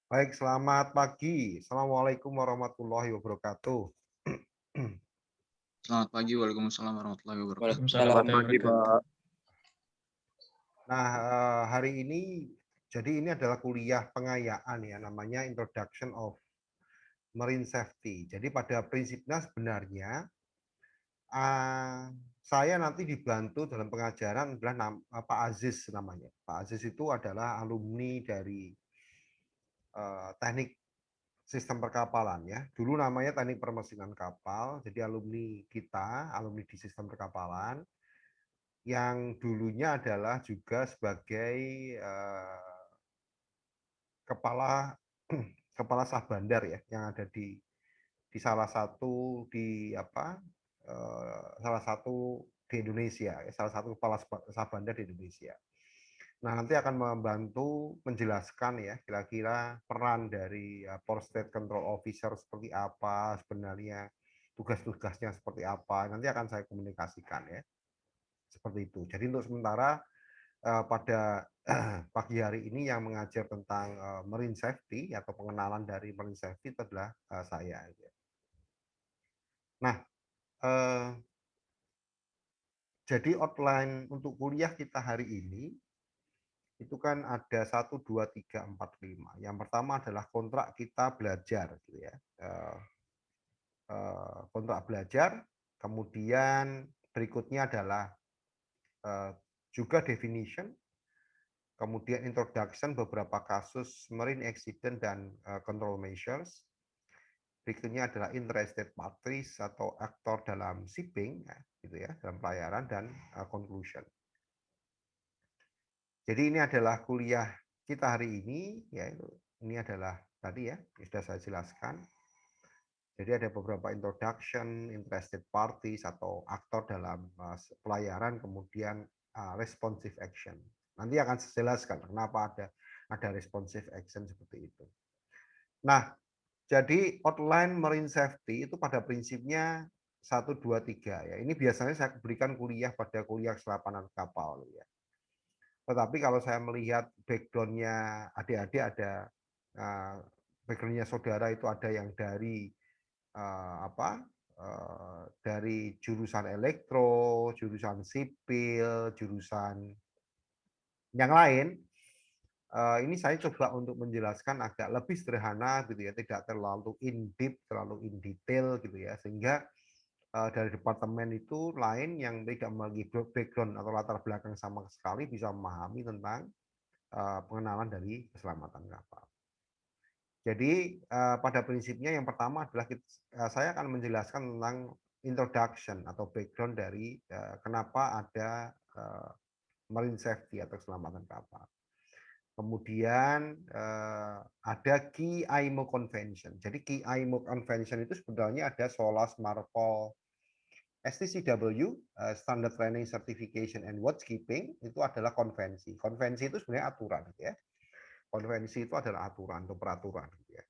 Baik, selamat pagi. Assalamualaikum warahmatullahi wabarakatuh. Selamat pagi, waalaikumsalam warahmatullahi wabarakatuh. Waalaikumsalam Selamat warahmatullahi pagi, wabarakatuh. Pak. Nah, hari ini, jadi ini adalah kuliah pengayaan ya, namanya Introduction of Marine Safety. Jadi pada prinsipnya sebenarnya saya nanti dibantu dalam pengajaran adalah Pak Aziz namanya. Pak Aziz itu adalah alumni dari teknik sistem perkapalan ya. Dulu namanya teknik permesinan kapal, jadi alumni kita, alumni di sistem perkapalan, yang dulunya adalah juga sebagai kepala kepala sah bandar ya, yang ada di salah satu di apa salah satu di Indonesia, salah satu kepala sah bandar di Indonesia. Nah, nanti akan membantu menjelaskan ya kira-kira peran dari Port State Control Officer seperti apa sebenarnya, tugas-tugasnya seperti apa. Nanti akan saya komunikasikan ya. Seperti itu. Jadi untuk sementara pada pagi hari ini yang mengajar tentang marine safety atau pengenalan dari marine safety itu adalah saya. Nah, jadi outline untuk kuliah kita hari ini itu kan ada 1, 2, 3, 4, 5. Yang pertama adalah kontrak kita belajar, gitu ya. Kontrak belajar, kemudian berikutnya adalah juga definition, kemudian introduction beberapa kasus marine accident dan control measures. Berikutnya adalah interested parties atau aktor dalam shipping, gitu ya, dalam pelayaran, dan conclusion. Jadi ini adalah kuliah kita hari ini, ya ini adalah tadi ya sudah saya jelaskan. Jadi ada beberapa introduction, interested parties atau aktor dalam pelayaran, kemudian responsive action. Nanti akan saya jelaskan kenapa ada responsive action seperti itu. Nah, jadi outline marine safety itu pada prinsipnya 1, 2, 3 ya. Ini biasanya saya berikan kuliah pada kuliah keselapanan kapal ya. Tetapi kalau saya melihat background-nya adik-adik ada background-nya saudara itu ada yang dari dari jurusan elektro, jurusan sipil, jurusan yang lain. Ini saya coba untuk menjelaskan agak lebih sederhana gitu ya, tidak terlalu in deep, terlalu in detail gitu ya, sehingga dari departemen itu lain yang tidak memiliki background atau latar belakang sama sekali bisa memahami tentang pengenalan dari keselamatan kapal. Jadi pada prinsipnya yang pertama adalah saya akan menjelaskan tentang introduction atau background dari kenapa ada marine safety atau keselamatan kapal. Kemudian ada Key IMO Convention. Jadi Key IMO Convention itu sebenarnya ada SOLAS, MARPOL, STCW, Standard Training Certification and Watchkeeping, itu adalah konvensi. Konvensi itu sebenarnya aturan, gitu ya. Konvensi itu adalah aturan atau peraturan, gitu ya.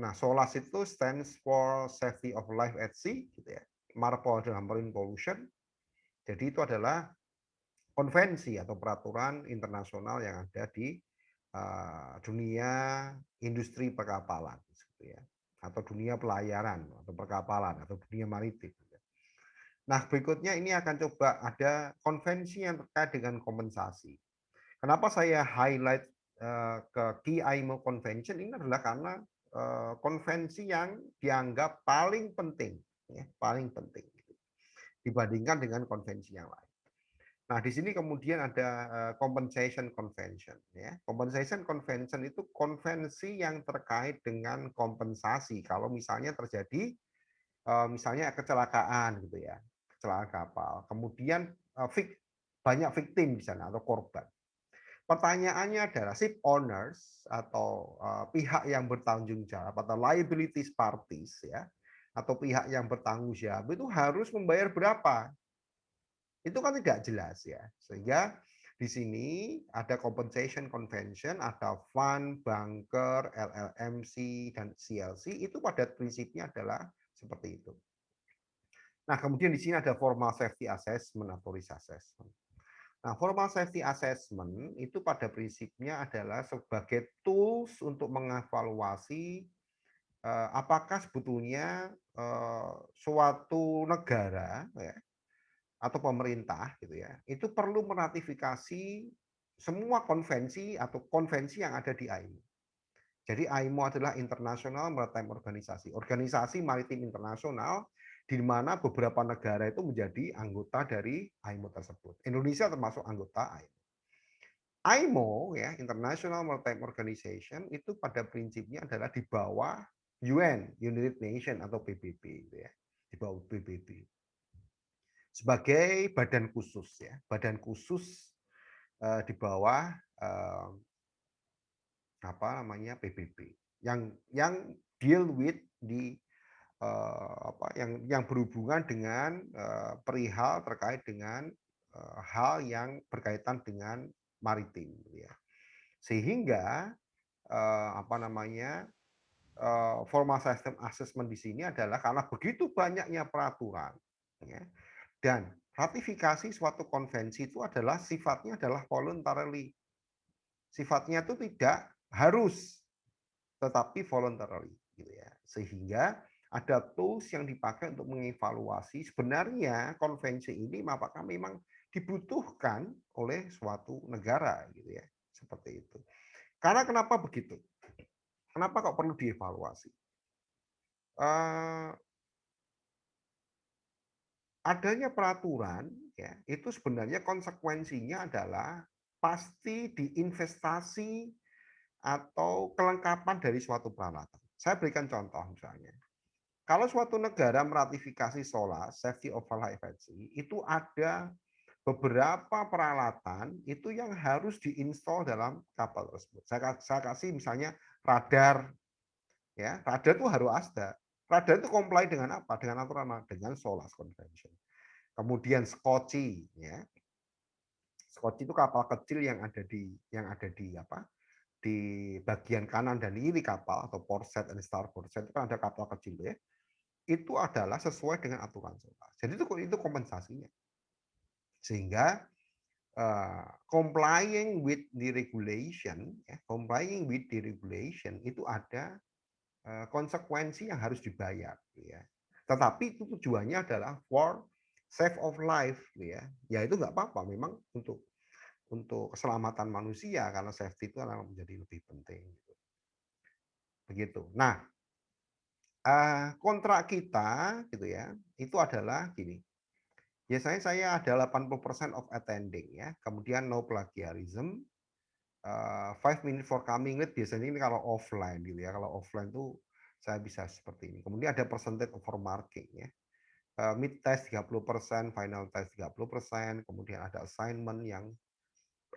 Nah, SOLAS itu stands for Safety of Life at Sea, gitu ya. MARPOL adalah Marine Pollution. Jadi itu adalah konvensi atau peraturan internasional yang ada di dunia industri perkapalan, gitu ya, atau dunia pelayaran atau perkapalan atau dunia maritim. Nah, berikutnya ini akan coba ada konvensi yang terkait dengan kompensasi. Kenapa saya highlight ke Key IMO Convention ini adalah karena konvensi yang dianggap paling penting, ya, paling penting dibandingkan dengan konvensi yang lain. Nah, di sini kemudian ada Compensation Convention. Ya. Compensation Convention itu konvensi yang terkait dengan kompensasi kalau misalnya terjadi misalnya kecelakaan gitu ya, kecelakaan kapal. Kemudian banyak victim di sana atau korban. Pertanyaannya adalah ship owners atau pihak yang bertanggung jawab atau liabilities parties ya, atau pihak yang bertanggung jawab itu harus membayar berapa? Itu kan tidak jelas ya. Sehingga di sini ada compensation convention, ada fund, banker, LLMC, dan CLC, itu pada prinsipnya adalah seperti itu. Nah, kemudian di sini ada formal safety assessment atau risk assessment. Nah, formal safety assessment itu pada prinsipnya adalah sebagai tools untuk mengevaluasi apakah sebetulnya suatu negara ya atau pemerintah gitu ya, itu perlu meratifikasi semua konvensi atau konvensi yang ada di IMO. Jadi IMO adalah International Maritime Organization, organisasi maritim internasional di mana beberapa negara itu menjadi anggota dari IMO tersebut. Indonesia termasuk anggota IMO. IMO ya, International Maritime Organization itu pada prinsipnya adalah di bawah UN, United Nations atau PBB gitu ya. Di bawah PBB. Sebagai badan khusus ya, badan khusus di bawah apa namanya PBB yang deal with di yang berhubungan dengan perihal terkait dengan hal yang berkaitan dengan maritim gitu ya. Sehingga apa namanya formal system assessment di sini adalah karena begitu banyaknya peraturan ya, dan ratifikasi suatu konvensi itu adalah sifatnya adalah voluntarily. Sifatnya itu tidak harus, tetapi voluntarily gitu ya. Sehingga ada tools yang dipakai untuk mengevaluasi sebenarnya konvensi ini apakah memang dibutuhkan oleh suatu negara gitu ya. Seperti itu. Karena kenapa begitu? Kenapa kok perlu dievaluasi? Adanya peraturan ya, itu sebenarnya konsekuensinya adalah pasti diinvestasi atau kelengkapan dari suatu peralatan. Saya berikan contoh misalnya. Kalau suatu negara meratifikasi SOLAS, Safety of Life Agency, itu ada beberapa peralatan itu yang harus diinstal dalam kapal tersebut. Saya kasih misalnya radar, ya radar itu harus ada. Radar itu comply dengan apa? Dengan aturan dengan SOLAS Convention. Kemudian Skoci, ya. Skoci itu kapal kecil yang ada di apa? Di bagian kanan dan kiri kapal atau port set dan starboard set itu kan ada kapal kecil ya. Itu adalah sesuai dengan aturan SOLAS. Jadi itu kompensasinya. Sehingga complying with the regulation, ya, complying with the regulation itu ada konsekuensi yang harus dibayar, ya. Tetapi itu tujuannya adalah for save of life, ya. Ya itu nggak apa-apa, memang untuk keselamatan manusia karena safety itu adalah menjadi lebih penting. Begitu. Nah, kontrak kita gitu ya, itu adalah gini. Biasanya saya ada 80% of attending ya, kemudian no plagiarism, 5 minutes for coming late biasanya ini kalau offline gitu ya. Kalau offline tuh saya bisa seperti ini. Kemudian ada percentage over marking ya. Mid test 30%, final test 30%, kemudian ada assignment yang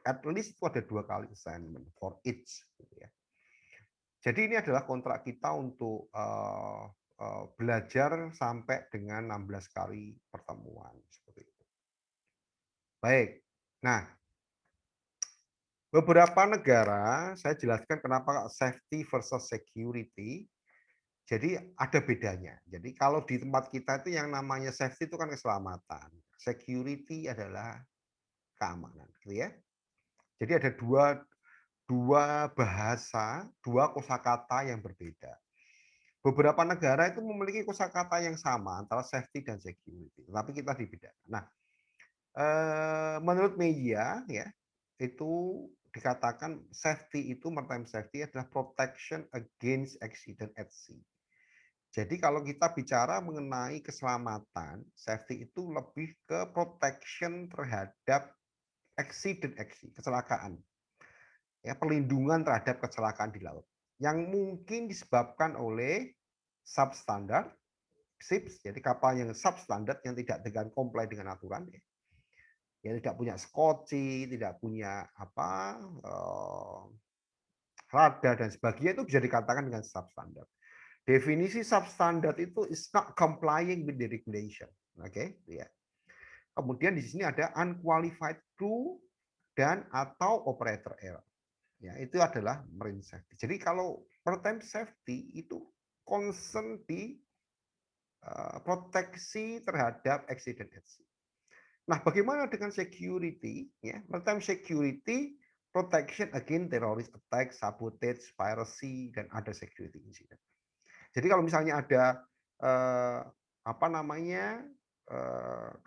at least itu ada 2 kali assignment for each gitu ya. Jadi ini adalah kontrak kita untuk belajar sampai dengan 16 kali pertemuan seperti itu. Baik. Nah, beberapa negara, saya jelaskan kenapa safety versus security. Jadi ada bedanya. Jadi kalau di tempat kita itu yang namanya safety itu kan keselamatan. Security adalah keamanan, gitu ya. Jadi ada dua bahasa, dua kosakata yang berbeda. Beberapa negara itu memiliki kosakata yang sama antara safety dan security, tapi kita dibedakan. Nah, menurut media ya, itu dikatakan safety itu maritime safety adalah protection against accident at sea. Jadi kalau kita bicara mengenai keselamatan, safety itu lebih ke protection terhadap kecelakaan. Ya, perlindungan terhadap kecelakaan di laut yang mungkin disebabkan oleh substandard ships, jadi kapal yang substandard yang tidak dengan comply dengan aturan ya. Yang tidak punya skoci, tidak punya apa radar dan sebagainya itu bisa dikatakan dengan substandard. Definisi substandard itu is not complying with the regulation. Oke, ya. Kemudian di sini ada unqualified crew dan atau operator error. Ya, itu adalah marine safety. Jadi kalau maritime safety itu concern di proteksi terhadap accident at sea. Nah, bagaimana dengan security? Ya, maritime security, protection against terrorist attack, sabotage, piracy, dan other security incident. Jadi kalau misalnya ada eh, apa namanya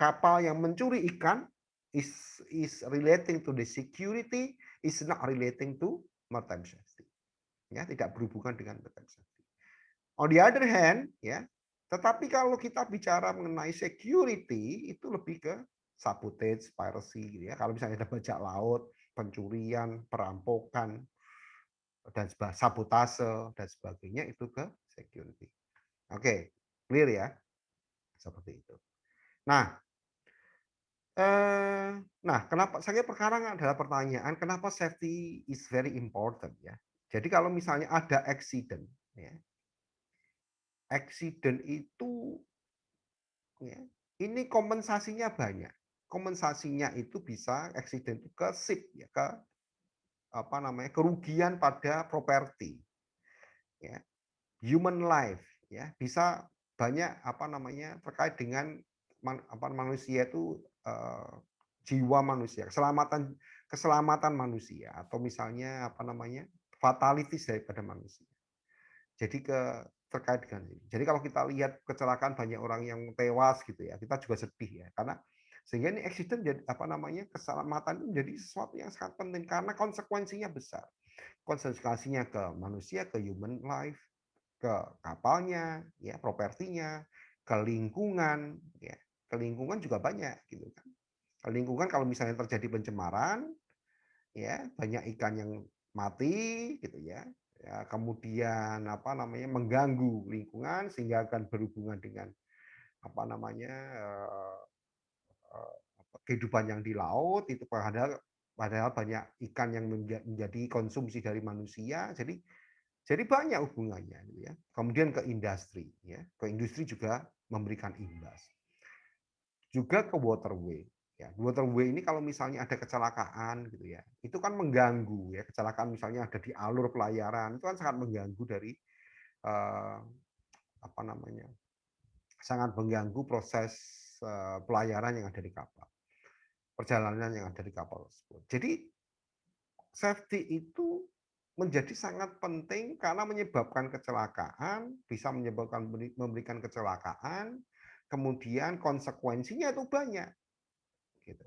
kapal yang mencuri ikan is relating to the security, is not relating to maritime safety. Ya, tidak berhubungan dengan maritime safety. On the other hand, ya, tetapi kalau kita bicara mengenai security itu lebih ke sabotage, piracy, gitu ya. Kalau misalnya ada bajak laut, pencurian, perampokan, dan sabotase dan sebagainya itu ke security. Oke, clear ya, seperti itu. Nah, kenapa saya sekarang adalah pertanyaan kenapa safety is very important ya. Jadi kalau misalnya ada accident, ya, accident itu ya, ini kompensasinya banyak. Kompensasinya itu bisa accident itu ke ship ya, ke apa namanya kerugian pada properti, ya, human life, ya, bisa banyak apa namanya terkait dengan manusia itu jiwa manusia, keselamatan keselamatan manusia atau misalnya apa namanya fatalities daripada manusia. Jadi terkait dengan ini. Jadi kalau kita lihat kecelakaan banyak orang yang tewas gitu ya, kita juga sedih ya karena sehingga ini accident jadi apa namanya keselamatan itu menjadi sesuatu yang sangat penting karena konsekuensinya besar. Konsekuensinya ke manusia, ke human life, ke kapalnya, ya, propertinya, ke lingkungan, ya. Ke lingkungan juga banyak gitu kan. Ke lingkungan kalau misalnya terjadi pencemaran, ya, banyak ikan yang mati gitu ya. Ya, kemudian apa namanya mengganggu lingkungan sehingga akan berhubungan dengan apa namanya kehidupan yang di laut itu padahal padahal banyak ikan yang menjadi konsumsi dari manusia. Jadi banyak hubungannya gitu ya. Kemudian ke industri ya. Ke industri juga memberikan imbas. Juga ke waterway. Ya, waterway ini kalau misalnya ada kecelakaan gitu ya, itu kan mengganggu ya, kecelakaan misalnya ada di alur pelayaran, itu kan sangat mengganggu dari eh, apa namanya? Sangat mengganggu proses pelayaran yang ada di kapal. Perjalanan yang ada di kapal tersebut. Jadi safety itu menjadi sangat penting karena menyebabkan kecelakaan, bisa menyebabkan memberikan kecelakaan, kemudian konsekuensinya itu banyak. Gitu.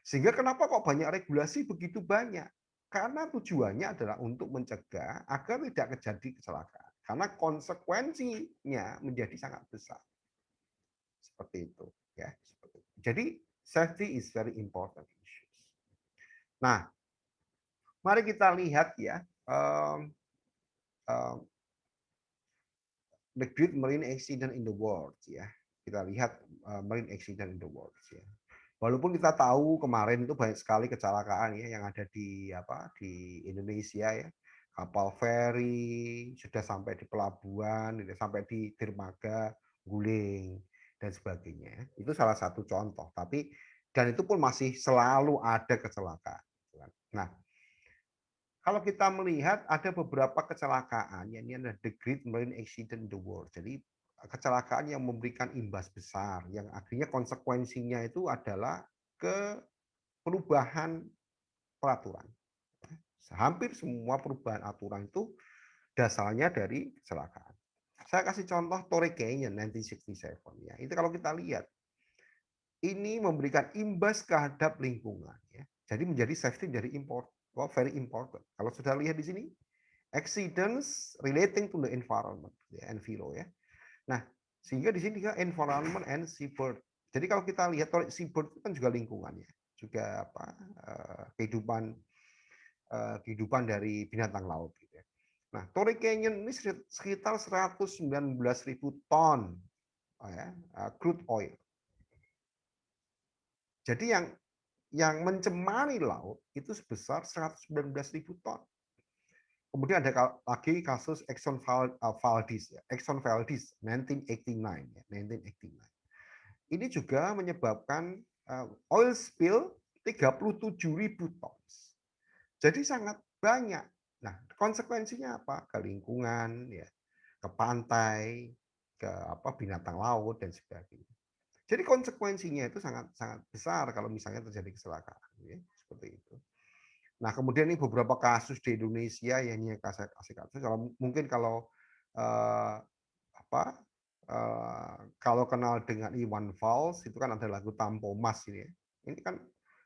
Sehingga kenapa kok banyak regulasi begitu banyak? Karena tujuannya adalah untuk mencegah agar tidak terjadi kecelakaan. Karena konsekuensinya menjadi sangat besar. Seperti itu. Ya. Jadi safety is very important issues. Nah, mari kita lihat ya um, um, the great marine accident in the world ya. Kita lihat marine accident in the world ya. Walaupun kita tahu kemarin itu banyak sekali kecelakaan ya yang ada di Indonesia ya. Kapal feri sudah sampai di pelabuhan, sudah sampai di dermaga, guling dan sebagainya. Itu salah satu contoh. Tapi dan itu pun masih selalu ada kecelakaan. Nah, kalau kita melihat ada beberapa kecelakaan, ya ini adalah the great marine accident in the world. Jadi kecelakaan yang memberikan imbas besar, yang akhirnya konsekuensinya itu adalah ke perubahan peraturan. Hampir semua perubahan aturan itu dasarnya dari kecelakaan. Saya kasih contoh Torrey Canyon 1967 ya. Itu kalau kita lihat ini memberikan imbas terhadap lingkungan ya. Jadi menjadi safety dari very important. Kalau sudah lihat di sini accidents relating to the environment ya, enviro ya. Nah, sehingga di sini juga environment and seabird. Jadi kalau kita lihat seabird itu kan juga lingkungannya, juga kehidupan kehidupan dari binatang laut gitu ya. Nah, Torrey Canyon ini sekitar 119.000 ton crude oil. Jadi yang mencemari laut itu sebesar 119.000 ton. Kemudian ada lagi kasus Exxon Valdez ya, Exxon Valdez 1989 ya, 1989. Ini juga menyebabkan oil spill 37.000 ton. Jadi sangat banyak. Nah, konsekuensinya apa? Ke lingkungan ya, ke pantai, ke binatang laut dan sebagainya. Jadi konsekuensinya itu sangat sangat besar kalau misalnya terjadi kecelakaan, ya, seperti itu. Nah, kemudian ini beberapa kasus di Indonesia ya, ini kasih kasus kalau mungkin kalau, eee, apa, kalau kenal dengan Iwan Fals itu kan ada lagu Tampomas ini ya. Ini kan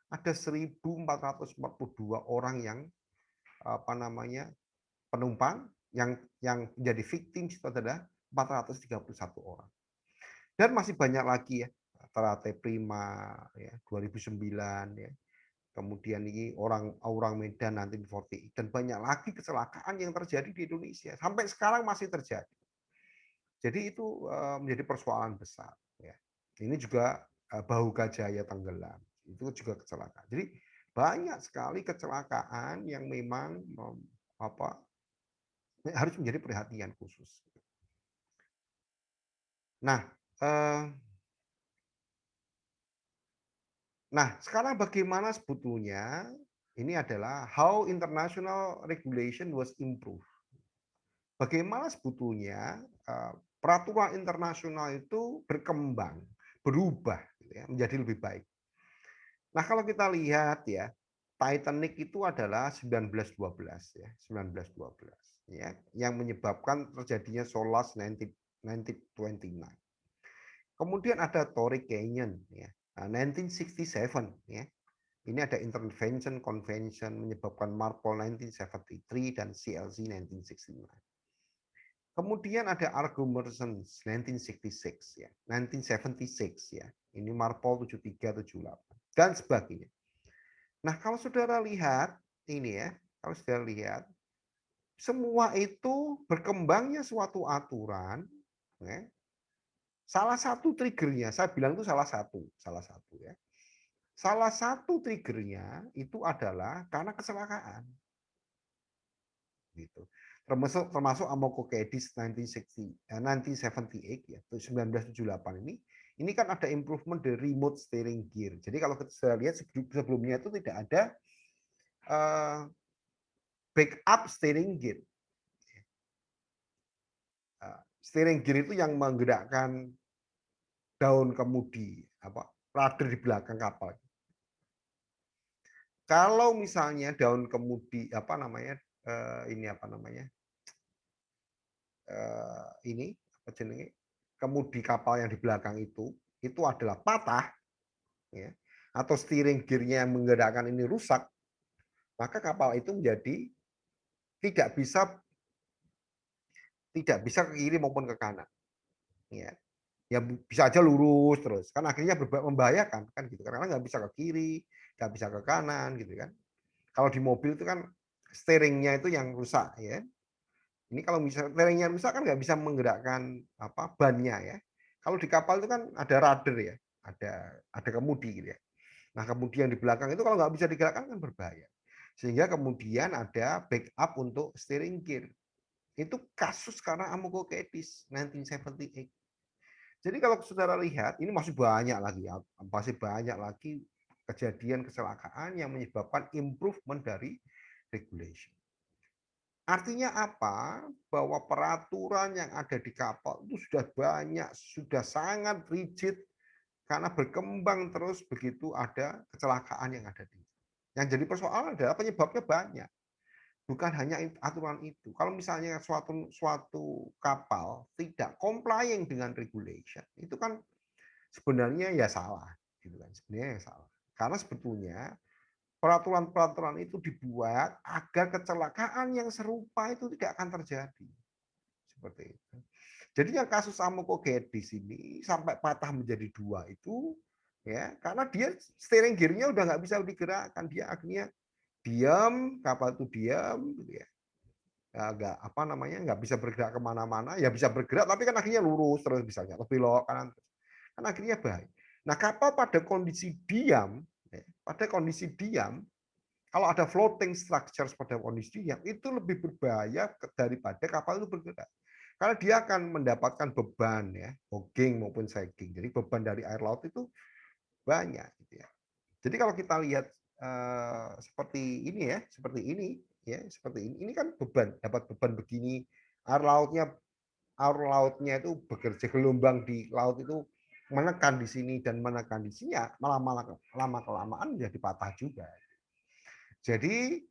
ada 1.442 orang yang, apa namanya, penumpang yang menjadi victim itu adalah 431 orang. Dan masih banyak lagi ya, Ternate Prima ya, 2009 ya. Kemudian ini orang orang Medan nanti 1948 dan banyak lagi kecelakaan yang terjadi di Indonesia. Sampai sekarang masih terjadi. Jadi itu, menjadi persoalan besar ya. Ini juga, Bau Gajaya tenggelam, itu juga kecelakaan. Jadi banyak sekali kecelakaan yang memang apa, harus menjadi perhatian khusus. Nah, eee Nah, sekarang bagaimana sebetulnya ini adalah how international regulation was improved. Bagaimana sebetulnya peraturan internasional itu berkembang, berubah gitu ya, menjadi lebih baik. Nah, kalau kita lihat ya, Titanic itu adalah 1912 ya, 1912 ya, yang menyebabkan terjadinya SOLAS 1929. Kemudian ada Torrey Canyon ya, 1967 ya. Ini ada Intervention Convention menyebabkan MARPOL 1973 dan CLC 1969. Kemudian ada Arguments 1966 ya, 1976 ya. Ini MARPOL 73, 78 dan sebagainya. Nah, kalau saudara lihat ini ya, kalau saudara lihat semua itu berkembangnya suatu aturan ya, salah satu triggernya, saya bilang itu salah satu ya. Salah satu triggernya itu adalah karena kecelakaan. Gitu. Termasuk termasuk Amoco-Cadiz 1978 ya, 1978 ini kan ada improvement dari remote steering gear. Jadi kalau saya lihat sebelumnya itu tidak ada backup steering gear. Steering gear itu yang menggerakkan daun kemudi, rudder di belakang kapal. Kalau misalnya daun kemudi ini ini apa jenenge, kemudi kapal yang di belakang itu adalah patah ya, atau steering gear-nya yang menggerakkan ini rusak, maka kapal itu menjadi tidak bisa tidak bisa ke kiri maupun ke kanan. Ya. Ya bisa aja lurus terus, kan akhirnya membahayakan kan gitu, karena nggak bisa ke kiri, nggak bisa ke kanan gitu kan. Kalau di mobil itu kan steeringnya itu yang rusak ya. Ini kalau misalnya steeringnya rusak kan nggak bisa menggerakkan bannya ya. Kalau di kapal itu kan ada rudder ya, ada kemudi gitu ya. Nah, kemudian di belakang itu kalau nggak bisa digerakkan kan berbahaya. Sehingga kemudian ada backup untuk steering gear. Itu kasus karena Amoco Cadiz 1978. Jadi kalau saudara lihat, ini masih banyak lagi kejadian kecelakaan yang menyebabkan improvement dari regulation. Artinya apa? Bahwa peraturan yang ada di kapal itu sudah banyak, sudah sangat rigid karena berkembang terus begitu ada kecelakaan yang ada di. Yang jadi persoalan adalah penyebabnya banyak. Bukan hanya aturan itu. Kalau misalnya suatu kapal tidak complying dengan regulation, itu kan sebenarnya ya salah, gitu kan. Sebenarnya ya salah. Karena sebetulnya peraturan-peraturan itu dibuat agar kecelakaan yang serupa itu tidak akan terjadi. Seperti itu. Jadi yang kasus Amoco-Cadiz ini sampai patah menjadi dua itu ya karena dia steering gear-nya udah nggak bisa digerakkan, dia akhirnya diam, kapal itu diam, gitu ya. Nggak bisa bergerak kemana-mana, ya bisa bergerak tapi kan akhirnya lurus terus misalnya, lebih belok kanan terus. Kan akhirnya bahaya. Nah, kapal pada kondisi diam, ya, kalau ada floating structures pada kondisi diam, itu lebih berbahaya daripada kapal itu bergerak. Karena dia akan mendapatkan beban ya, hogging maupun sagging. Jadi beban dari air laut itu banyak gitu ya. Jadi kalau kita lihat seperti ini ya, seperti ini. Ini kan beban, dapat beban begini, air lautnya itu bekerja, gelombang di laut itu menekan di sini dan menekan di sini, ya malah lama-kelamaan jadi patah juga. Jadi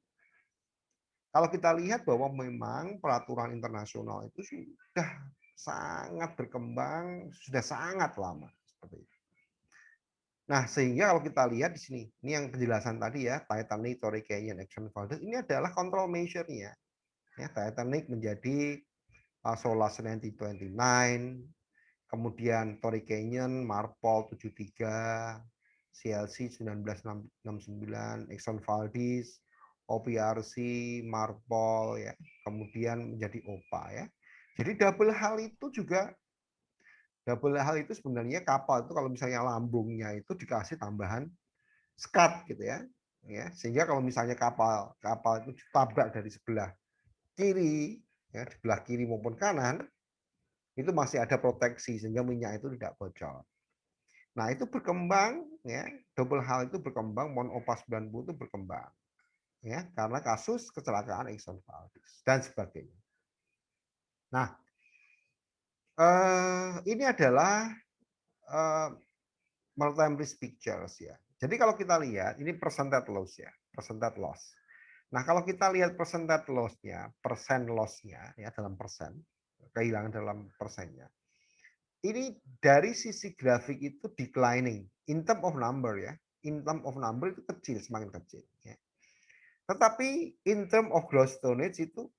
kalau kita lihat bahwa memang peraturan internasional itu sudah sangat berkembang, sudah sangat lama seperti itu. Nah, sehingga kalau kita lihat di sini, ini yang penjelasan tadi ya, Titanic, Torrey Canyon, Exxon Valdez, ini adalah control measure-nya. Ya, Titanic menjadi Solas 1929, kemudian Torrey Canyon, Marpol 73, CLC 1969, Exxon Valdez, OPRC, Marpol, ya, kemudian menjadi OPA ya. Jadi double hal itu sebenarnya kapal itu kalau misalnya lambungnya itu dikasih tambahan skat gitu ya. Ya, sehingga kalau misalnya kapal itu ditabrak dari sebelah kiri, ya, sebelah kiri maupun kanan, itu masih ada proteksi sehingga minyak itu tidak bocor. Nah, itu berkembang ya, double hull itu berkembang, Monopa 90 itu berkembang. Ya, karena kasus kecelakaan Exxon Valdez dan sebagainya. Nah, ini adalah maritime risk pictures ya. Jadi kalau kita lihat ini percentage loss ya, percentage loss. Nah, kalau kita lihat percentage loss-nya, persen loss-nya ya dalam persen, kehilangan dalam persennya. Ini dari sisi grafik itu declining in term of number ya. In term of number itu kecil, semakin kecil ya. Tetapi in term of gross tonnage itu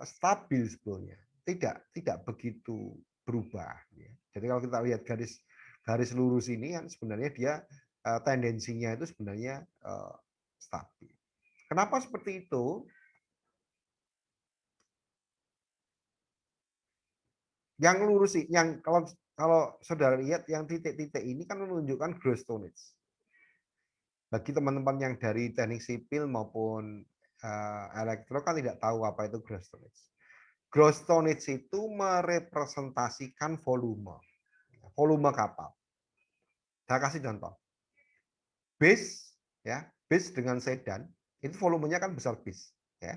stabil sebetulnya. Tidak begitu berubah ya. Jadi kalau kita lihat garis lurus ini kan sebenarnya dia tendensinya itu sebenarnya stabil. Kenapa seperti itu? Yang lurus sih, yang kalau saudara lihat yang titik-titik ini kan menunjukkan gross tonnage. Bagi teman-teman yang dari teknik sipil maupun elektro kan tidak tahu apa itu gross tonnage. Gross tonnage itu merepresentasikan volume kapal. Saya kasih contoh. Bis ya, bis dengan sedan itu volumenya kan besar bis ya.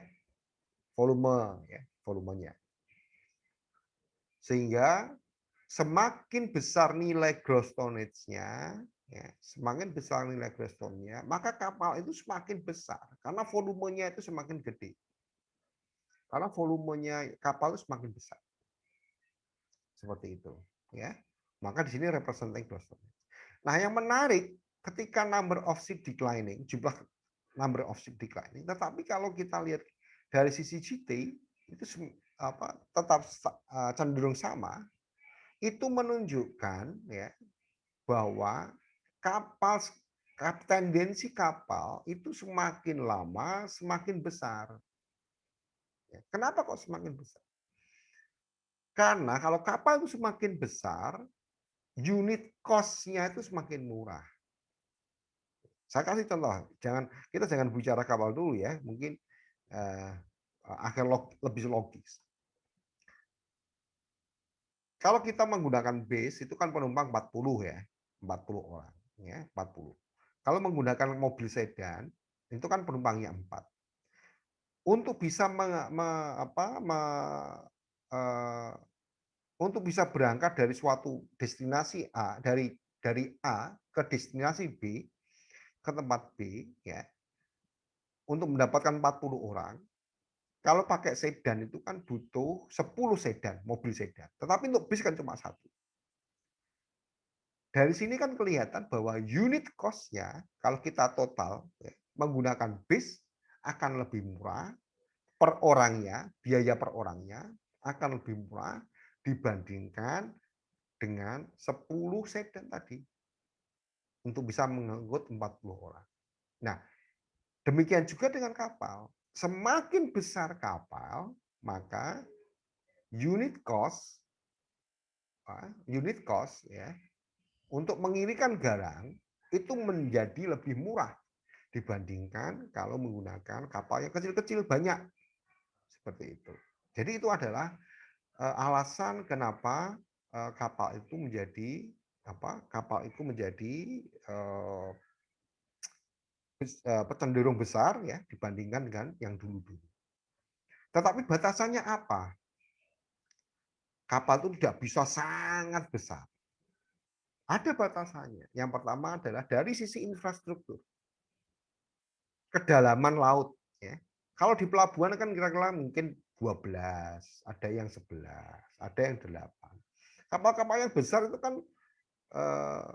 Volumenya. Sehingga semakin besar nilai gross tonnage-nya, ya, semakin besar nilai gross tonnage-nya, maka kapal itu semakin besar karena volumenya itu semakin gede. Karena volumenya kapal itu semakin besar. Seperti itu, ya. Maka di sini representing gross tonnage. Nah, yang menarik ketika number of ship declining, jumlah number of ship declining, tetapi kalau kita lihat dari sisi GT itu tetap cenderung sama, itu menunjukkan ya bahwa kapal tendensi kapal itu semakin lama semakin besar. Kenapa kok semakin besar? Karena kalau kapal itu semakin besar, unit cost-nya itu semakin murah. Saya kasih contoh, kita jangan bicara kapal dulu ya, mungkin lebih logis. Kalau kita menggunakan bus itu kan penumpang 40 ya, 40 orang ya, 40. Kalau menggunakan mobil sedan itu kan penumpangnya 4. Untuk bisa untuk bisa berangkat dari suatu destinasi A, dari A ke destinasi B, ke tempat B ya, untuk mendapatkan 40 orang, kalau pakai sedan itu kan butuh 10 sedan, mobil sedan. Tetapi untuk bis kan cuma satu. Dari sini kan kelihatan bahwa unit cost-nya kalau kita total ya, menggunakan bis akan lebih murah per orangnya, biaya per orangnya akan lebih murah dibandingkan dengan 10 sedan tadi untuk bisa mengangkut 40 orang. Nah, demikian juga dengan kapal. Semakin besar kapal, maka unit cost ya untuk mengirimkan barang itu menjadi lebih murah dibandingkan kalau menggunakan kapal yang kecil-kecil banyak seperti itu. Jadi itu adalah alasan kenapa kapal itu menjadi cenderung besar ya dibandingkan dengan yang dulu-dulu. Tetapi batasannya apa? Kapal itu tidak bisa sangat besar. Ada batasannya. Yang pertama adalah dari sisi infrastruktur, kedalaman laut. Ya. Kalau di pelabuhan kan kira-kira mungkin 12, ada yang 11, ada yang 8. Kapal-kapal yang besar itu kan eh,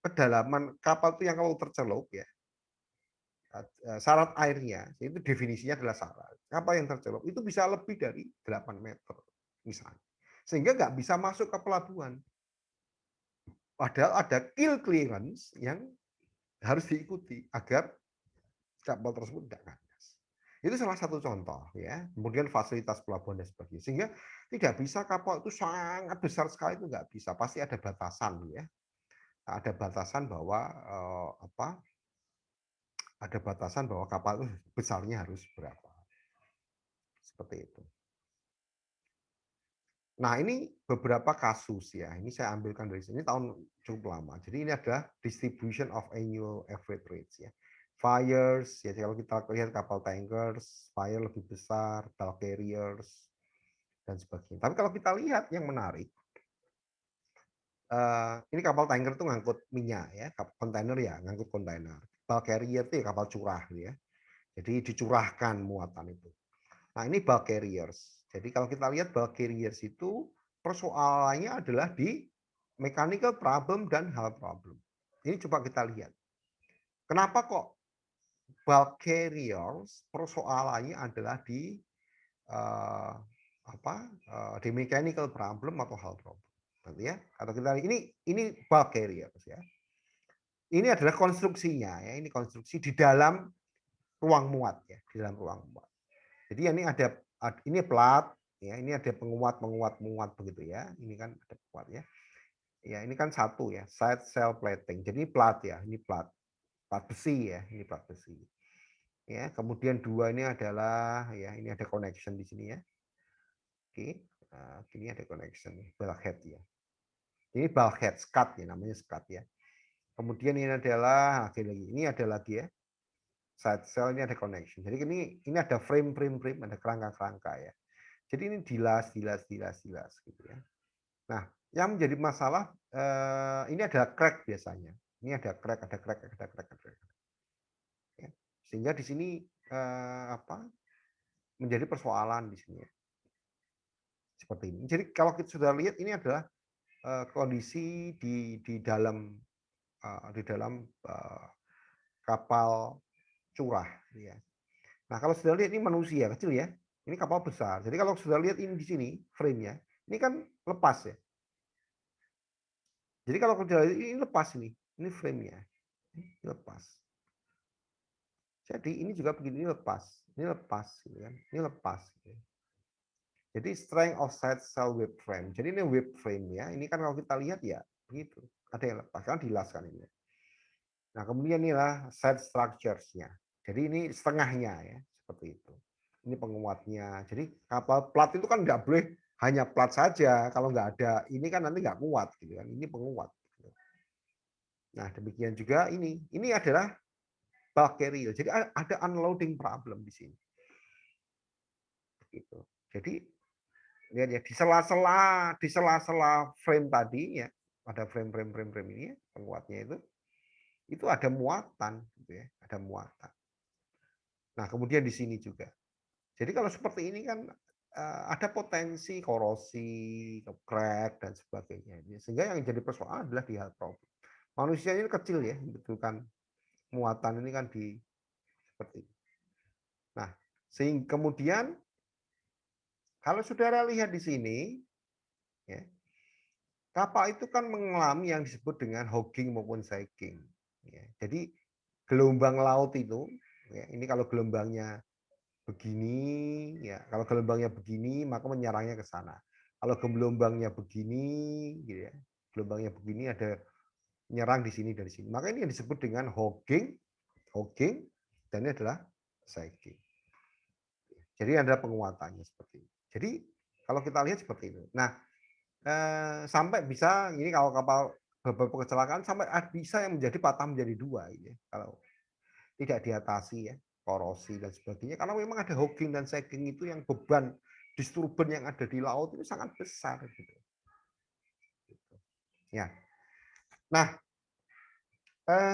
kedalaman kapal itu yang kalau tercelup ya, syarat airnya, itu definisinya adalah syarat. Kapal yang tercelup itu bisa lebih dari 8 meter misalnya. Sehingga nggak bisa masuk ke pelabuhan. Padahal ada kill clearance yang harus diikuti agar kapal tersebut tidak kandas. Itu salah satu contoh ya. Kemudian fasilitas pelabuhan dan sebagainya. Sehingga tidak bisa kapal itu sangat besar sekali, itu nggak bisa. Pasti ada batasan ya. Ada batasan bahwa ada batasan bahwa kapal itu besarnya harus berapa. Seperti itu. Nah, ini beberapa kasus ya. Ini saya ambilkan dari sini tahun cukup lama. Jadi ini adalah distribution of annual average rates ya. Fires ya, kalau kita lihat kapal tankers, fire lebih besar, bulk carriers dan sebagainya. Tapi kalau kita lihat yang menarik, ini kapal tanker itu ngangkut minyak ya, kontainer ya, ngangkut kontainer. Bulk carrier itu ya kapal curah ya. Jadi dicurahkan muatan itu. Nah, ini bulk carriers. Jadi kalau kita lihat bulk carriers itu persoalannya adalah di mechanical problem dan hull problem. Ini coba kita lihat. Kenapa kok bulk carriers persoalannya adalah di uh, di mechanical problem atau hull problem. Nanti ya. Atau kita ini bulk carriers ya. Ini adalah konstruksinya ya. Ini konstruksi di dalam ruang muat ya, di dalam ruang muat. Jadi ini ada ini plat ya, ini ada penguat begitu ya. Ini kan ada penguat ya. Ya, ini kan satu ya, side cell plating. Jadi plat ya, ini plat. Plat besi ya, ini plat besi. Ya, kemudian dua ini adalah ya, ini ada connection di sini ya. Oke. Nah, ini ada connection bulkhead ya. Ini bulkhead skat ya, namanya skat ya. Kemudian ini adalah lagi, ini ada lagi ya. Side cell ini ada connection. Jadi ini ada frame, ada kerangka-kerangka ya. Jadi ini dilas gitu ya. Nah, yang menjadi masalah ini adalah crack biasanya. Ini ada crack. Ya. Sehingga di sini menjadi persoalan di sini ya. Seperti ini. Jadi kalau kita sudah lihat ini adalah kondisi di dalam kapal curah ya. Nah, kalau sudah lihat ini manusia kecil ya. Ini kapal besar. Jadi kalau sudah lihat ini di sini frame-nya, ini kan lepas ya. Jadi kalau sudah lihat ini lepas ini frame-nya. Ini lepas. Jadi ini juga begini, ini lepas gitu kan. Ini lepas gitu. Jadi strength of side cell web frame. Jadi ini web frame ya. Ini kan kalau kita lihat ya begitu. Ada yang lepas kan dilaskan ini. Nah, kemudian inilah side structures-nya. Jadi ini setengahnya ya, seperti itu. Ini penguatnya. Jadi kapal plat itu kan nggak boleh hanya plat saja. Kalau nggak ada ini kan nanti nggak kuat gitu kan. Ini penguat. Nah, demikian juga ini. Ini adalah bulk carrier. Jadi ada unloading problem di sini. Gitu. Jadi lihat ya di sela-sela frame tadi ya, ada frame ini ya, penguatnya itu ada muatan gitu ya, ada muatan. Nah, kemudian di sini juga. Jadi kalau seperti ini kan ada potensi korosi, crack dan sebagainya. Sehingga yang jadi persoalan adalah di hal problem. Manusia ini kecil ya, betul kan muatan ini kan di seperti ini. Nah, sehingga kemudian kalau saudara lihat di sini, ya, kapal itu kan mengalami yang disebut dengan hogging maupun sagging. Ya, jadi gelombang laut itu, ya, ini kalau gelombangnya begini, ya, kalau gelombangnya begini maka menyerangnya ke sana. Kalau gelombangnya begini, gitu ya, gelombangnya begini ada menyerang di sini dari sini. Maka ini yang disebut dengan hogging, dan ini adalah sagging. Jadi ada penguatannya seperti ini. Jadi kalau kita lihat seperti itu. Nah, sampai bisa ini kalau kapal beberapa kecelakaan sampai bisa yang menjadi patah menjadi dua ini kalau tidak diatasi ya, korosi dan sebagainya, karena memang ada hogging dan sagging itu yang beban disturban yang ada di laut itu sangat besar gitu. Ya. Nah,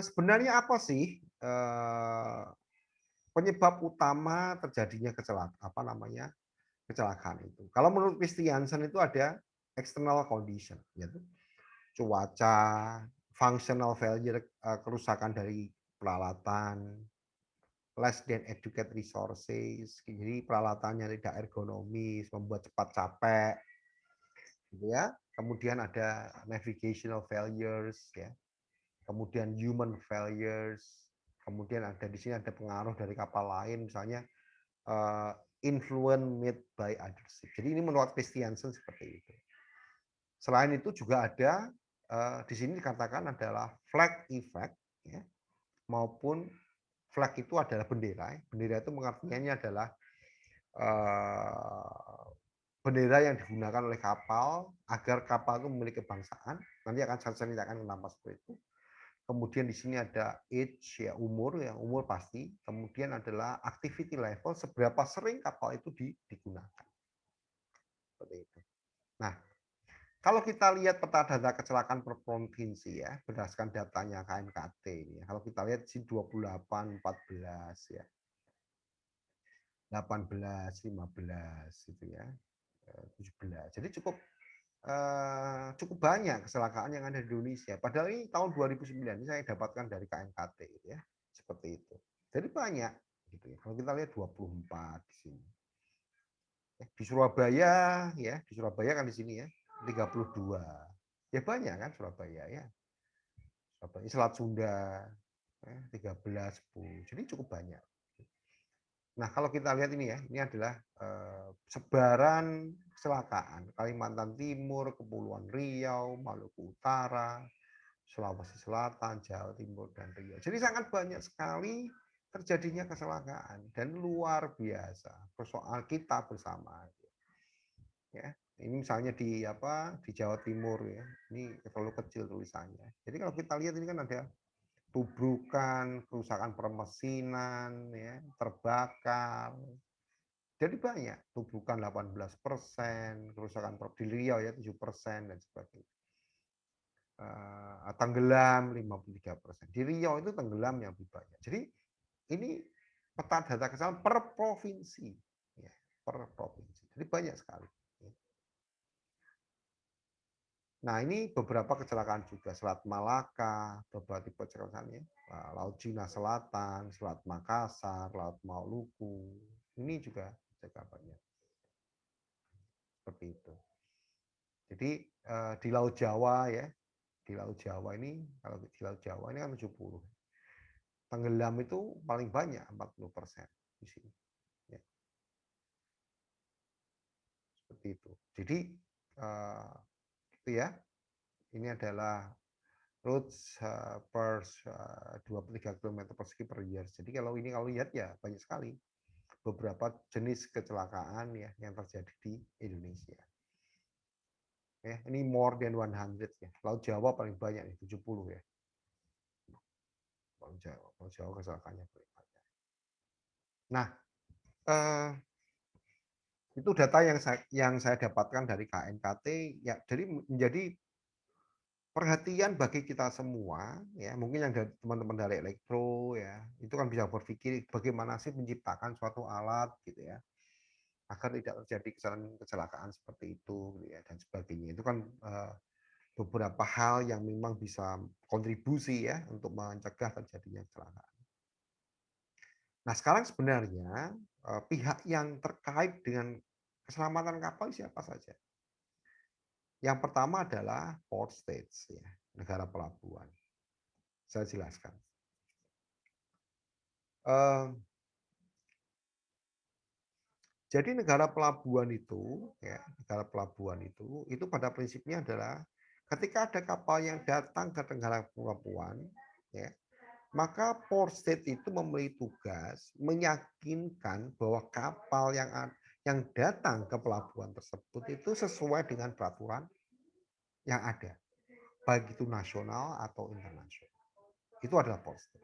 sebenarnya apa sih, penyebab utama terjadinya kecelakaan itu? Kalau menurut Christiansen itu ada external condition, yaitu cuaca, functional failure, kerusakan dari peralatan, less than educated resources, jadi peralatannya tidak ergonomis, membuat cepat capek, gitu ya. Kemudian ada navigational failures, ya. Kemudian human failures, kemudian ada di sini ada pengaruh dari kapal lain, misalnya influence made by others. Jadi ini menurut Christiansen seperti itu. Selain itu juga ada di sini dikatakan adalah flag effect, ya, maupun flag itu adalah bendera. Bendera itu pengertiannya adalah bendera yang digunakan oleh kapal agar kapal itu memiliki kebangsaan. Nanti akan saya ceritakan kenapa seperti itu. Kemudian di sini ada age, ya, umur pasti. Kemudian adalah activity level, seberapa sering kapal itu digunakan. Seperti itu. Nah, kalau kita lihat peta data kecelakaan per provinsi, ya, berdasarkan datanya KNKT ini, ya. Kalau kita lihat di 28, 14, ya, 18, 15 gitu ya, 17. Jadi cukup banyak kecelakaan yang ada di Indonesia. Padahal ini tahun 2009 ini saya dapatkan dari KNKT gitu ya. Seperti itu. Jadi banyak gitu ya. Kalau kita lihat 24 di sini. Di Surabaya, ya, di Surabaya kan di sini ya, 32. Ya banyak kan Surabaya ya. Surabaya, Selat Sunda, ya, 13, 10. Jadi cukup banyak. Nah, kalau kita lihat ini ya, ini adalah sebaran kecelakaan Kalimantan Timur, Kepulauan Riau, Maluku Utara, Sulawesi Selatan, Jawa Timur, dan Riau. Jadi sangat banyak sekali terjadinya kecelakaan dan luar biasa persoalan kita bersama. Ya, ini misalnya di Jawa Timur ya, ini terlalu kecil tulisannya. Jadi kalau kita lihat ini kan ada tubrukan, kerusakan permesinan, ya, terbakar. Jadi banyak, tubrukan 18%, kerusakan di Riau ya 7% dan sebagainya. Tenggelam 53%. Di Riau itu tenggelam yang lebih banyak. Jadi ini peta data kesalahan per provinsi, ya, per provinsi. Jadi banyak sekali. Nah, ini beberapa kecelakaan juga. Selat Malaka, beberapa tipe kecelakaan ya. Laut Cina Selatan, Selat Makassar, Laut Maluku. Ini juga banyak. Seperti itu. Jadi di Laut Jawa ya, di Laut Jawa ini, kalau di Laut Jawa ini kan 70. Tenggelam itu paling banyak 40% di sini. Ya. Seperti itu. Jadi itu ya. Ini adalah roads per 23 km persegi per year. Jadi kalau lihat ya banyak sekali beberapa jenis kecelakaan ya yang terjadi di Indonesia. Ya, ini more than 100 ya. Laut Jawa paling banyak nih 70 ya. Laut Jawa kecelakaannya paling banyak. Nah, itu data yang saya dapatkan dari KNKT ya, jadi menjadi perhatian bagi kita semua ya, mungkin yang dari teman-teman dari elektro ya, itu kan bisa berpikir bagaimana sih menciptakan suatu alat gitu ya, agar tidak terjadi kecelakaan seperti itu gitu ya, dan sebagainya. Itu kan beberapa hal yang memang bisa kontribusi ya untuk mencegah terjadinya kecelakaan. Nah, sekarang sebenarnya pihak yang terkait dengan keselamatan kapal siapa saja? Yang pertama adalah port states ya, negara pelabuhan. Saya jelaskan. Jadi negara pelabuhan itu, ya, negara pelabuhan itu pada prinsipnya adalah ketika ada kapal yang datang ke negara pelabuhan, ya, maka port state itu memiliki tugas meyakinkan bahwa kapal yang datang ke pelabuhan tersebut itu sesuai dengan peraturan yang ada, baik itu nasional atau internasional. Itu adalah port state.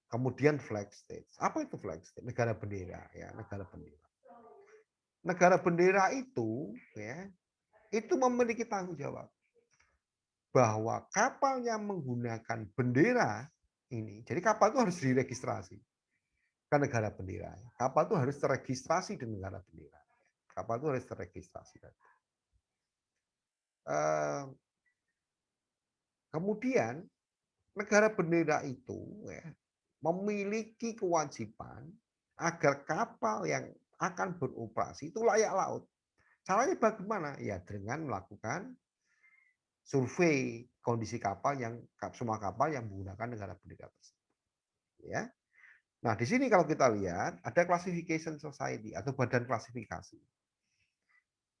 Kemudian flag state. Apa itu flag state? Negara bendera, ya, negara bendera. Negara bendera itu, ya, itu memiliki tanggung jawab. bahwa kapal yang menggunakan bendera ini, jadi kapal itu harus diregistrasi ke negara bendera. Kapal itu harus terregistrasi di negara bendera. Kapal itu harus terregistrasi. Kemudian negara bendera itu ya, memiliki kewajiban agar kapal yang akan beroperasi itu layak laut. Caranya bagaimana? Ya dengan melakukan survei kondisi kapal yang semua kapal yang menggunakan negara bendera tersebut. Ya. Nah, di sini kalau kita lihat ada classification society atau badan klasifikasi.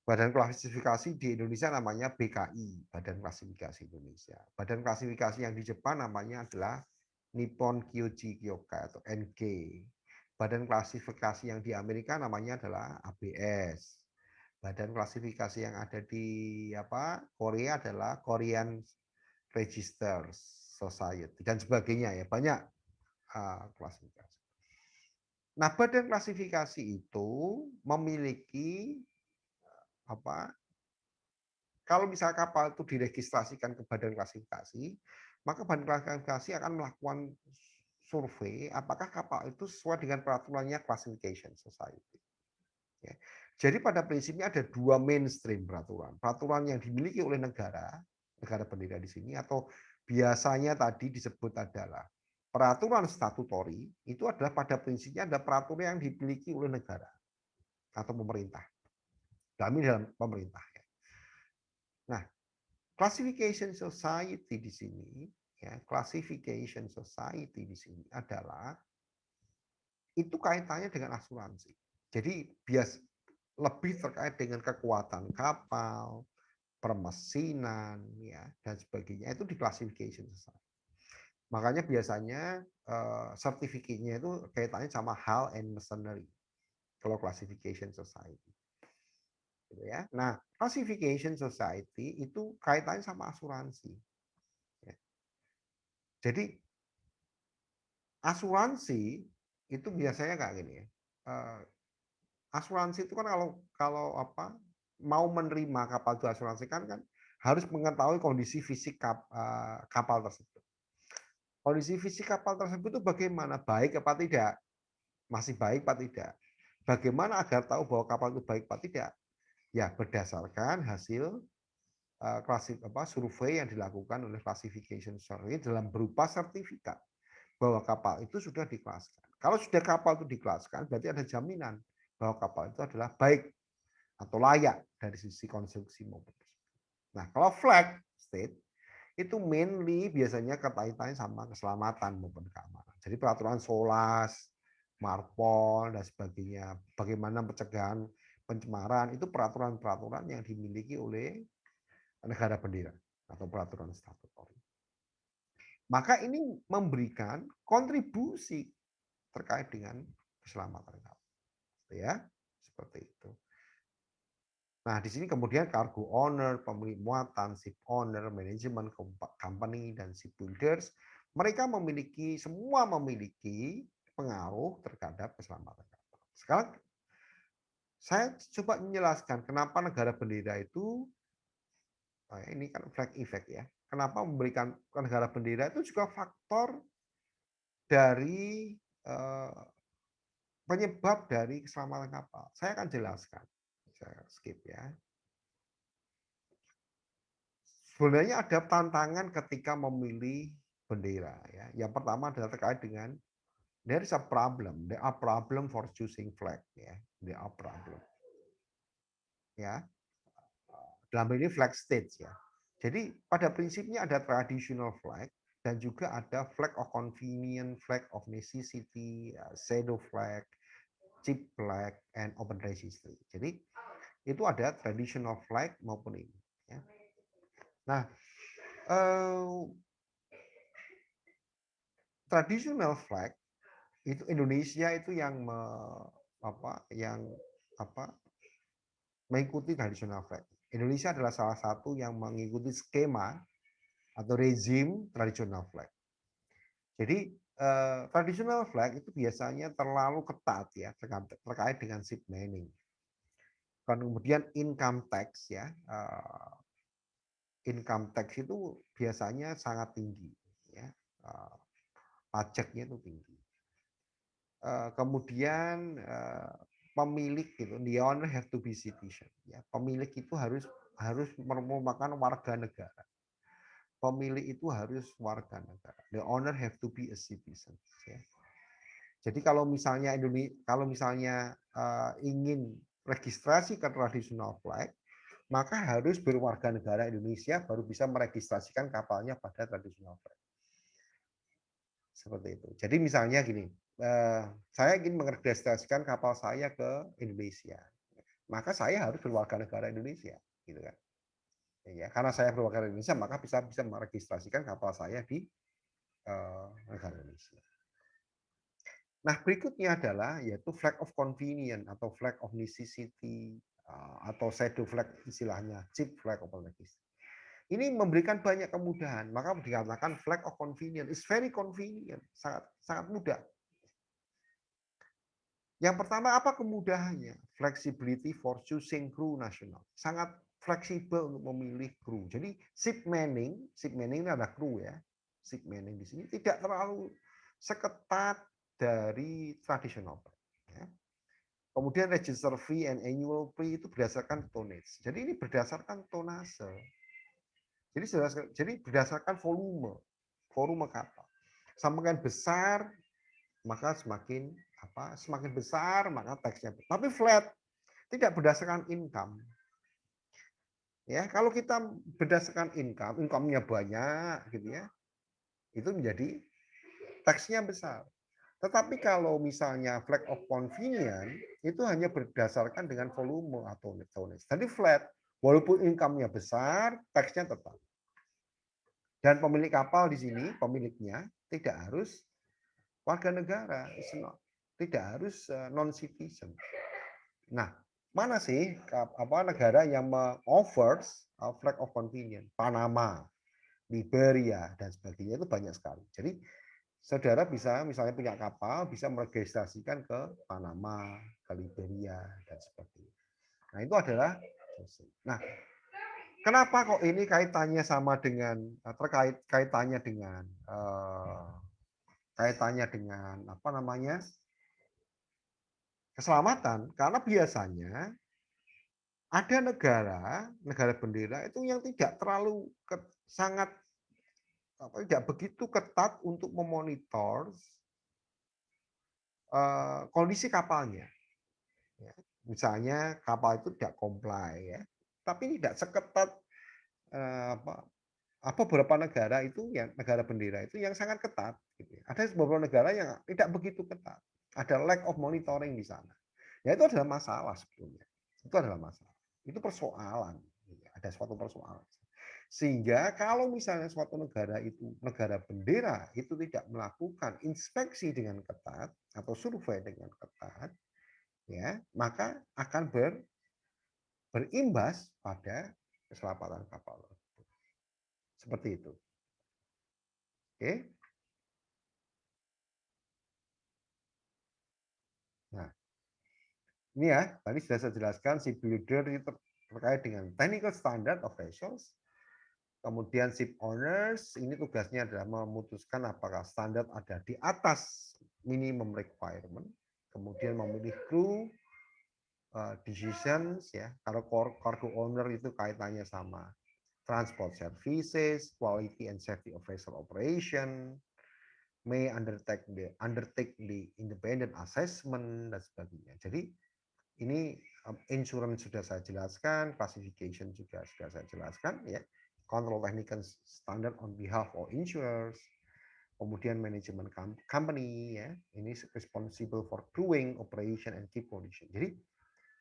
Badan klasifikasi di Indonesia namanya BKI, Badan Klasifikasi Indonesia. Badan klasifikasi yang di Jepang namanya adalah Nippon Kyoji Kyokai atau NK. Badan klasifikasi yang di Amerika namanya adalah ABS. Badan klasifikasi yang ada di Korea adalah Korean Register Society dan sebagainya ya, banyak klasifikasi. Nah, badan klasifikasi itu memiliki kalau misalnya kapal itu diregistrasikan ke badan klasifikasi, maka badan klasifikasi akan melakukan survei apakah kapal itu sesuai dengan peraturannya Classification Society. Ya. Jadi pada prinsipnya ada dua mainstream peraturan. Peraturan yang dimiliki oleh negara bendera di sini, atau biasanya tadi disebut adalah peraturan statutory, itu adalah pada prinsipnya ada peraturan yang dimiliki oleh negara atau pemerintah. Dalam pemerintah. Nah, classification society di sini, ya, classification society di sini adalah itu kaitannya dengan asuransi. Jadi lebih terkait dengan kekuatan kapal, permesinan, ya, dan sebagainya itu di classification society. Makanya biasanya sertifikatnya itu kaitannya sama hull and masonry kalau classification society. Gitu ya. Nah, classification society itu kaitannya sama asuransi. Ya. Jadi asuransi itu biasanya kayak gini ya. Asuransi itu kan kalau mau menerima kapal itu asuransi kan harus mengetahui kondisi fisik kapal tersebut. Kondisi fisik kapal tersebut itu bagaimana? Baik apa tidak? Masih baik apa tidak? Bagaimana agar tahu bahwa kapal itu baik apa tidak? Ya berdasarkan hasil survei yang dilakukan oleh classification society dalam berupa sertifikat bahwa kapal itu sudah dikelaskan. Kalau sudah kapal itu dikelaskan, berarti ada jaminan bahwa kapal itu adalah baik atau layak dari sisi konstruksi maupun. Nah, kalau flag state itu mainly biasanya kaitannya sama keselamatan maupun keamanan. Jadi peraturan SOLAS, Marpol dan sebagainya, bagaimana pencegahan pencemaran, itu peraturan-peraturan yang dimiliki oleh negara bendera atau peraturan statutory. Maka ini memberikan kontribusi terkait dengan keselamatan kapal. Ya, seperti itu. Nah, di sini kemudian cargo owner, pemilik muatan, ship owner, manajemen company, dan shipbuilders, mereka semua memiliki pengaruh terhadap keselamatan kapal. Sekarang saya coba menjelaskan kenapa negara bendera itu, ini kan flag effect ya. Kenapa memberikan ke negara bendera itu juga faktor dari penyebab dari keselamatan kapal. Saya akan jelaskan. Saya skip ya. Sebenarnya ada tantangan ketika memilih bendera ya. Yang pertama adalah terkait dengan there is a problem. There are problem for choosing flag ya. There are problem. Ya. Dalam ini flag states ya. Jadi pada prinsipnya ada traditional flag dan juga ada flag of convenience, flag of necessity, shadow flag, chip flag, and open registry. Jadi itu ada traditional flag maupun ini. Ya. Nah, traditional flag itu Indonesia itu yang mengikuti traditional flag. Indonesia adalah salah satu yang mengikuti skema atau rezim traditional flag. Jadi traditional flag itu biasanya terlalu ketat ya terkait dengan ship naming. Kemudian income tax ya, income tax itu biasanya sangat tinggi, ya. Pajaknya itu tinggi. Kemudian pemilik gitu, the owner have to be citizen. Ya, pemilik itu harus merupakan warga negara. Pemilik itu harus warga negara. The owner have to be a citizen. Ya. Jadi kalau misalnya ingin registrasi ke traditional flag, maka harus berwarga negara Indonesia baru bisa meregistrasikan kapalnya pada traditional flag. Seperti itu. Jadi misalnya gini, saya ingin meregistrasikan kapal saya ke Indonesia, maka saya harus berwarga negara Indonesia, gitu kan? Ya, karena saya berwarga negara Indonesia, maka bisa meregistrasikan kapal saya di negara Indonesia. Nah, berikutnya adalah yaitu flag of convenience atau flag of necessity atau shadow flag istilahnya, cheap flag of necessity. Ini memberikan banyak kemudahan, maka dikatakan flag of convenience is very convenient, sangat mudah. Yang pertama apa kemudahannya? Flexibility for choosing crew national. Sangat fleksibel untuk memilih kru. Jadi ship manning ini ada kru ya. Ship manning di sini tidak terlalu seketat dari tradisional. Ya. Kemudian register fee and annual fee itu berdasarkan tonnage. Jadi ini berdasarkan tonase. Jadi berdasarkan volume kapal. Semakin besar maka semakin besar maka tax-nya. Tapi flat, tidak berdasarkan income. Ya, kalau kita berdasarkan income-nya banyak gitu ya. Itu menjadi tax-nya besar. Tetapi kalau misalnya flag of convenience itu hanya berdasarkan dengan volume atau tonnage. Jadi flat, walaupun income-nya besar, tax-nya tetap. Dan pemilik kapal di sini, pemiliknya tidak harus warga negara, tidak harus non citizen. Nah, mana sih negara yang offers flag of convenience? Panama, Liberia dan sebagainya itu banyak sekali. Jadi saudara bisa misalnya punya kapal bisa meregistrasikan ke Panama, ke Liberia dan sebagainya. Nah, itu adalah nah, kenapa kok ini kaitannya sama dengan kaitannya dengan apa namanya? Keselamatan, karena biasanya ada negara bendera itu yang tidak terlalu sangat tidak begitu ketat untuk memonitor kondisi kapalnya. Ya. Misalnya kapal itu tidak comply ya, tapi tidak seketat beberapa negara itu yang negara bendera itu yang sangat ketat. Gitu. Ada beberapa negara yang tidak begitu ketat. Ada lack of monitoring di sana. Ya itu adalah masalah sebetulnya. Itu adalah masalah. Itu persoalan. Ada suatu persoalan. Sehingga kalau misalnya suatu negara itu negara bendera itu tidak melakukan inspeksi dengan ketat atau survei dengan ketat, ya maka akan berimbas pada keselamatan kapal. Seperti itu. Oke. Nah, ini ya, tadi sudah saya jelaskan ship builder itu terkait dengan technical standard of vessels. Kemudian ship owners, ini tugasnya adalah memutuskan apakah standar ada di atas minimum requirement. Kemudian memilih crew, decisions, ya. Kalau cargo owner itu kaitannya sama transport services, quality and safety of vessel operation, may undertake the independent assessment dan sebagainya. Jadi ini insurance sudah saya jelaskan, classification juga sudah saya jelaskan ya. Control technical standard on behalf of insurers. Kemudian manajemen company ya. Ini responsible for crewing, operation and keep condition. Jadi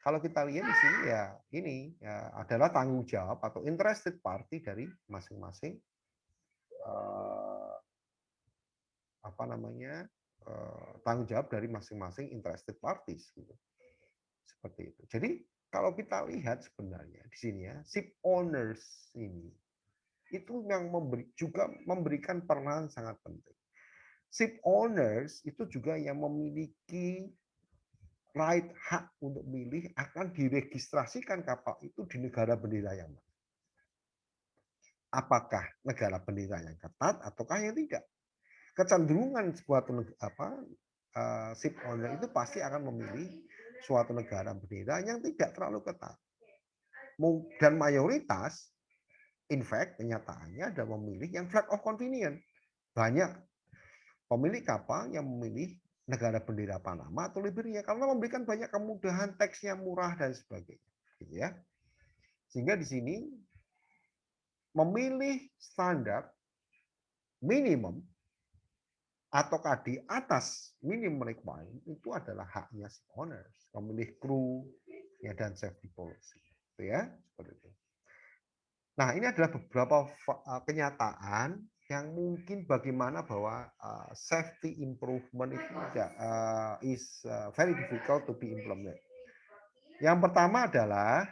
kalau kita lihat di sini ya ini ya adalah tanggung jawab atau interested party dari masing-masing tanggung jawab dari masing-masing interested parties gitu. Seperti itu. Jadi kalau kita lihat sebenarnya di sini ya, ship owners ini itu yang juga memberikan peran sangat penting. Ship owners itu juga yang memiliki hak untuk milih akan diregistrasikan kapal itu di negara bendera yang mana. apakah negara bendera yang ketat ataukah yang tidak. Kecenderungan suatu ship owner itu pasti akan memilih suatu negara bendera yang tidak terlalu ketat. Dan mayoritas, in fact, kenyataannya adalah memilih yang flag of convenience. Banyak pemilik kapal yang memilih negara bendera Panama atau Liberia karena memberikan banyak kemudahan, teksnya murah dan sebagainya, gitu ya. Sehingga di sini memilih standar minimum ataukah di atas minimum requirement itu adalah haknya si owners, memilih kru ya dan safety policy, gitu ya, seperti itu. Nah, ini adalah beberapa kenyataan yang mungkin bagaimana bahwa safety improvement itu tidak is very difficult to be implemented. Yang pertama adalah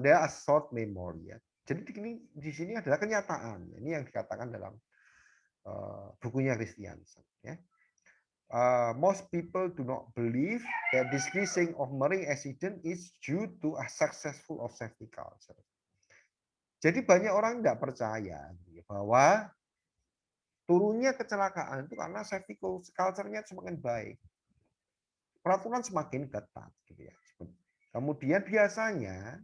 there are short memory ya. Jadi di sini adalah kenyataan. Ini yang dikatakan dalam bukunya Christiansen. Ya. Most people do not believe that decreasing of marine accident is due to a successful of safety culture. Jadi banyak orang tidak percaya bahwa turunnya kecelakaan itu karena safety culture-nya semakin baik. Peraturan semakin ketat gitu ya. Kemudian biasanya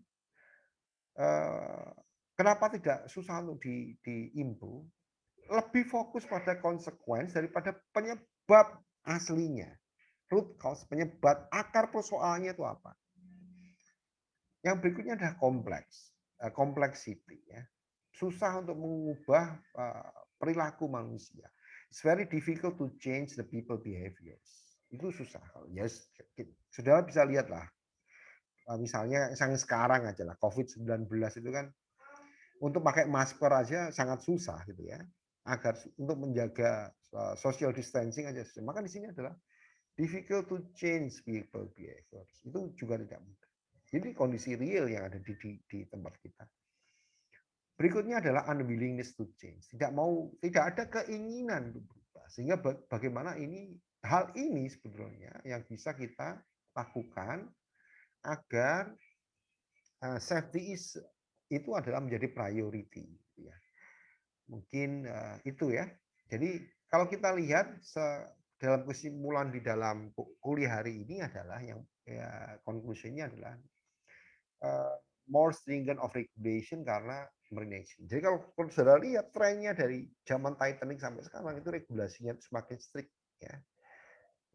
kenapa tidak susah untuk diimprove? Lebih fokus pada konsekuensi daripada penyebab aslinya. Root cause, penyebab akar persoalannya itu apa? Yang berikutnya adalah kompleks, complexity ya. Susah untuk mengubah perilaku manusia. It's very difficult to change the people behaviors. Itu susah. Yes, saudara bisa lihatlah. Misalnya yang sekarang aja lah COVID-19 itu kan untuk pakai masker aja sangat susah gitu ya. Agar untuk menjaga social distancing aja susah. Maka di sini adalah difficult to change people behaviors. Itu juga tidak mudah. Jadi kondisi real yang ada di tempat kita. Berikutnya adalah unwillingness to change. Tidak ada keinginan untuk berubah. Sehingga bagaimana hal ini sebetulnya yang bisa kita lakukan agar safety itu adalah menjadi priority. Ya. Mungkin itu ya. Jadi kalau kita lihat dalam kesimpulan di dalam kuliah hari ini adalah yang konklusinya adalah more stringent of regulation karena marine accident. Jadi kalau saudara lihat trennya dari zaman Titanic sampai sekarang itu regulasinya semakin strict ya.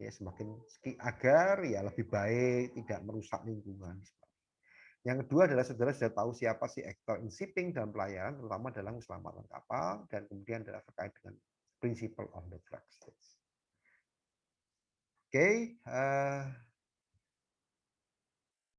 Ya semakin agar ya lebih baik, tidak merusak lingkungan. Yang kedua adalah saudara sudah tahu siapa sih aktor in shipping dan pelayaran, terutama dalam keselamatan kapal, dan kemudian adalah terkait dengan principle of the flag stage. Oke,